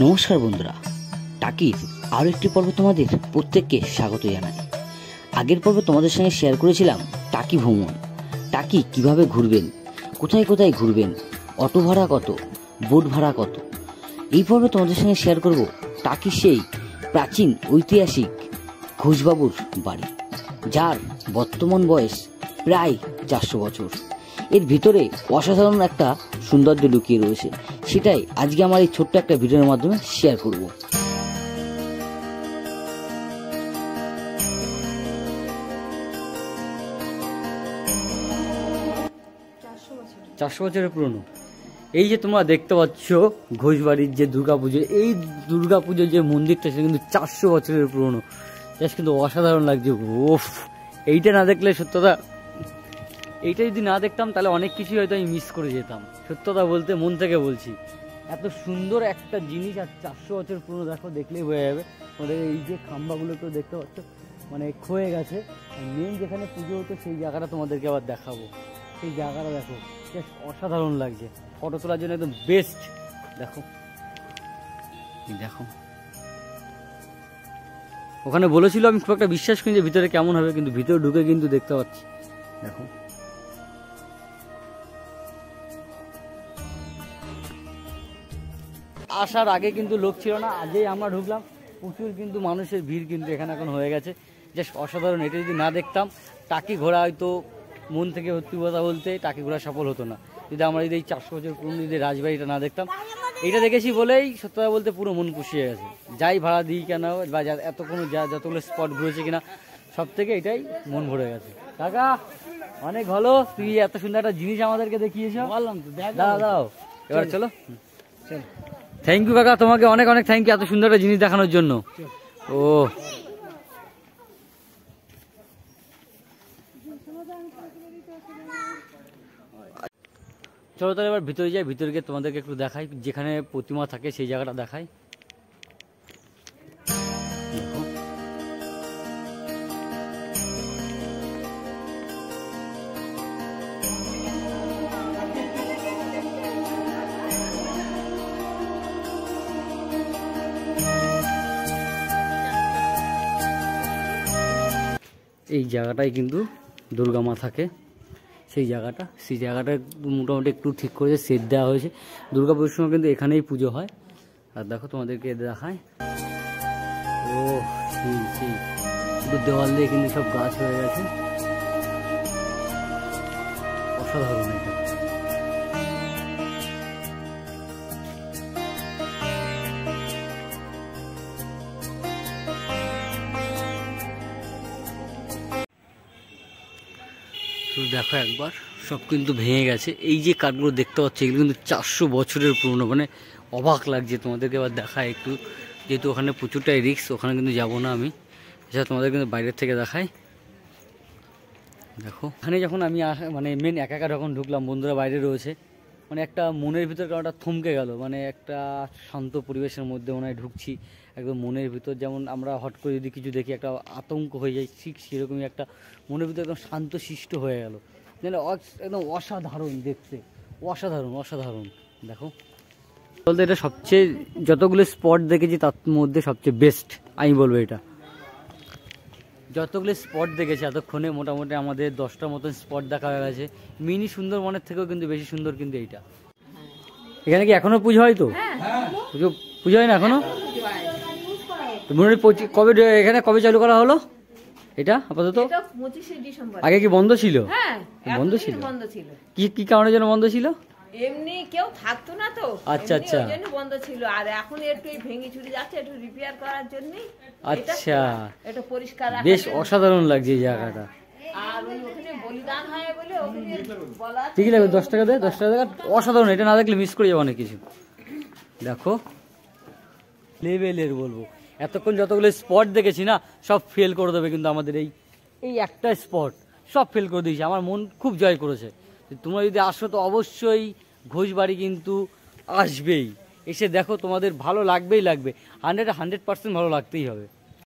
নমস্কার বন্ধুরা, টাকির আরও একটি পর্ব তোমাদের প্রত্যেককে স্বাগত জানাই। আগের পর্বে তোমাদের সঙ্গে শেয়ার করেছিলাম টাকি ভ্রমণ। টাকি কিভাবে ঘুরবেন, কোথায় কোথায় ঘুরবেন, অটো ভাড়া কত, বোট ভাড়া কত। এই পর্বে তোমাদের সঙ্গে শেয়ার করব টাকি সেই প্রাচীন ঐতিহাসিক ঘোষবাবুর বাড়ি, যার বর্তমান বয়স প্রায় 400 বছর। এর ভিতরে অসাধারণ একটা সৌন্দর্য লুকিয়ে রয়েছে, সেটাই আজকে আমার এই ছোট্ট একটা ভিডিওর মাধ্যমে শেয়ার করব। 400 বছরের পুরনো এই যে তোমরা দেখতে পাচ্ছ ঘোষবাড়ির যে দুর্গাপুজো, এই দুর্গাপুজোর যে মন্দিরটা সেটা কিন্তু 400 বছরের পুরনো। জাস্ট কিন্তু অসাধারণ লাগছে। ওফ, এইটা না দেখলে সত্যতা, এইটা যদি না দেখতাম তাহলে অনেক কিছুই হয়তো আমি মিস করে যেতাম। সত্যতা বলতে মন থেকে বলছি, এত সুন্দর একটা জিনিস আর 400 বছর পুরনো। দেখো, দেখলেই বোঝা যাবে। আমাদের এই যে খাম্বাগুলোকেও দেখতে পাচ্ছ, মানে ক্ষয়ে গেছে। মেন যেখানে পুজো হতো সেই জায়গাটা তোমাদেরকে আবার দেখাবো। সেই জায়গাটা দেখো, জাস্ট অসাধারণ লাগছে। ফটো তোলার জন্য একদম বেস্ট। দেখো দেখো, ওখানে বলেছিল, আমি খুব একটা বিশ্বাস করি যে ভিতরে কেমন হবে, কিন্তু ভিতরে ঢুকে কিন্তু দেখতে পাচ্ছি। দেখো, আসার আগে কিন্তু লোক ছিল না, আগেই আমরা ঢুকলাম। প্রচুর কিন্তু মানুষের ভিড় কিন্তু এখানে এখন হয়ে গেছে। জাস্ট অসাধারণ। এটা যদি না দেখতাম, টাকি ঘোড়া হয়তো মন থেকে সত্যি কথা বলতে টাকি ঘোড়া সফল হতো না। যদি আমরা যদি এই 400 বছর পুরনো যদি রাজবাড়িটা না দেখতাম। এইটা দেখেছি বলেই সত্যি কথা বলতে পুরো মন খুশি হয়ে গেছে। যাই ভাড়া দিই কেন বা এত কোনো যতগুলো স্পট ঘুরেছে কিনা, সব থেকে এটাই মন ভরে গেছে। কাকা অনেক ভালো, তুই এত সুন্দর একটা জিনিস আমাদেরকে দেখিয়েছ। বললাম তো, দাঁড়াও এবার চলো। থ্যাংক ইউ কাকা, তোমাকে অনেক অনেক থ্যাংক ইউ এত সুন্দর একটা জিনিস দেখানোর জন্য। ও চলো তাহলে এবার ভিতরে যাই। ভিতরে গিয়ে তোমাদেরকে একটু দেখাই, যেখানে প্রতিমা থাকে সেই জায়গাটা দেখাই। এই জায়গাটায় কিন্তু দুর্গা মা থাকে। সেই জায়গাটা মোটামুটি একটু ঠিক করেছে, সেট দেওয়া হয়েছে। দুর্গা পুজোর সময় কিন্তু এখানেই পুজো হয়। আর দেখো তোমাদেরকে দেখায়, ও সেই শুধু দেওয়াল দিয়ে কিন্তু সব গাছ হয়ে গেছে। অসাধারণ এটা। দেখো একবার, সব কিন্তু ভেঙে গেছে। এই যে কাঠগুলো দেখতে পাচ্ছ, এগুলো কিন্তু 400 বছরের পুরনো। মানে অবাক লাগছে। তোমাদেরকে এবার দেখায় একটু, যেহেতু ওখানে প্রচুরটাই রিস্ক, ওখানে কিন্তু যাবো না আমি। এছাড়া তোমাদের কিন্তু বাইরের থেকে দেখাই। দেখো, এখানে যখন আমি মানে মেন একা একা যখন ঢুকলাম, বন্ধুরা বাইরে রয়েছে, মানে একটা মনের ভিতর কারণটা থমকে গেল। মানে একটা শান্ত পরিবেশের মধ্যে মনে হয় ঢুকছি। একদম মনের ভিতর যেমন আমরা হট করে যদি কিছু দেখি একটা আতঙ্ক হয়ে যায়, ঠিক সেরকমই একটা মনের ভিতর একদম শান্ত শিষ্ট হয়ে গেল। মানে একদম অসাধারণ দেখতে, অসাধারণ অসাধারণ। দেখো বলতে এটা সবচেয়ে, যতগুলো স্পট দেখেছি তার মধ্যে সবচেয়ে বেস্ট আমি বলবো এটা। যতগুলো স্পট দেখেছি এতক্ষণে মোটামুটি আমাদের 10টার মতন স্পট দেখা হয়ে গেছে। মিনি সুন্দরবনের থেকেও কিন্তু বেশি সুন্দর কিন্তু এইটা। এখানে কি এখনো পুজো হয়? তো পুজো হয় না এখনো? কবে এখানে কবে চালু করা হলো এটা? আপাতত আগে কি বন্ধ ছিল? বন্ধ ছিল। কি কারণের জন্য বন্ধ ছিল? এমনি কেউ থাকতো না তো। আচ্ছা আচ্ছা, ওই জন্য বন্ধ ছিল। আর এখন একটু ভেঙে চুরি যাচ্ছে, একটু রিপেয়ার করার জন্য। আচ্ছা, এটা পরিষ্কার বেশ অসাধারণ লাগছে এই জায়গাটা। আর ওখানে বলিদান হয় বলে ওখানে বলা। ঠিকই লাগবে, 10 টাকা দেয়, 10 টাকা দেয়। অসাধারণ, এটা না দেখলে মিস করে যাবো অনেক কিছু। দেখো লেভেলের বলবো, এতক্ষণ যতগুলো স্পট দেখেছি না, সব ফেল করে দেবে কিন্তু আমাদের এই একটা স্পট সব ফেল করে দিয়েছে। আমার মন খুব জয় করেছে। তোমরা যদি আসো তো অবশ্যই ঘোষবাড়ি কিন্তু আসবেই। এসে দেখো, তোমাদের ভালো লাগবেই লাগবে। 100% ভালো লাগতেই হবে।